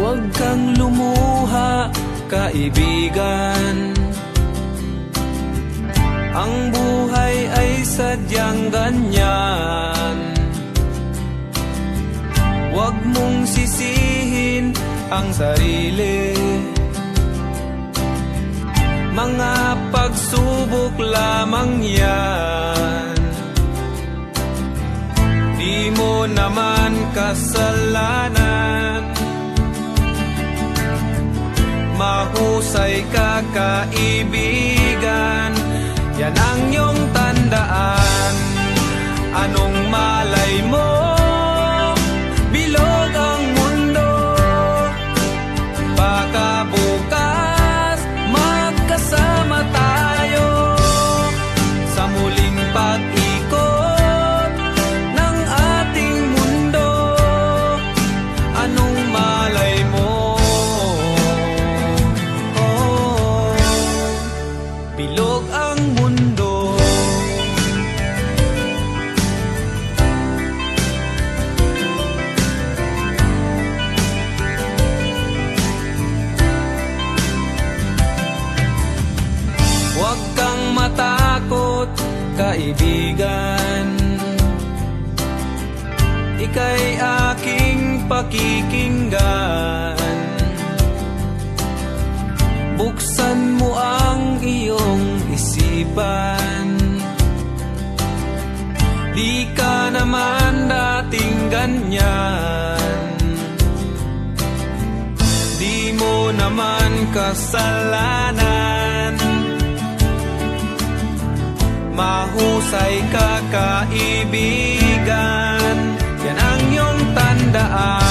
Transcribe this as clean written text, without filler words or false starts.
Huwag kang lumuha, kaibigan. Ang buhay ay sadyang ganyan. Huwag mong sisihin ang sarili. Mga pagsubok lamang yan. Di mo naman kasalanan. Mahusay ka, kaibigan. Yan ang iyong tandaan. Anong malay mo? Bilog ang mundo. Baka bukas magkasama tayo sa muling pag-ikot ng ating mundo. Anong malay mo? Oh, bilog ang mundo. Huwag kang matakot, kaibigan. Ika'y aking pakikinggan. Buksan mo ang iyong isipan. Di ka naman dating ganyan. Di mo naman kasalanan. Mahusay ka, kaibigan. Yan ang iyong tandaan.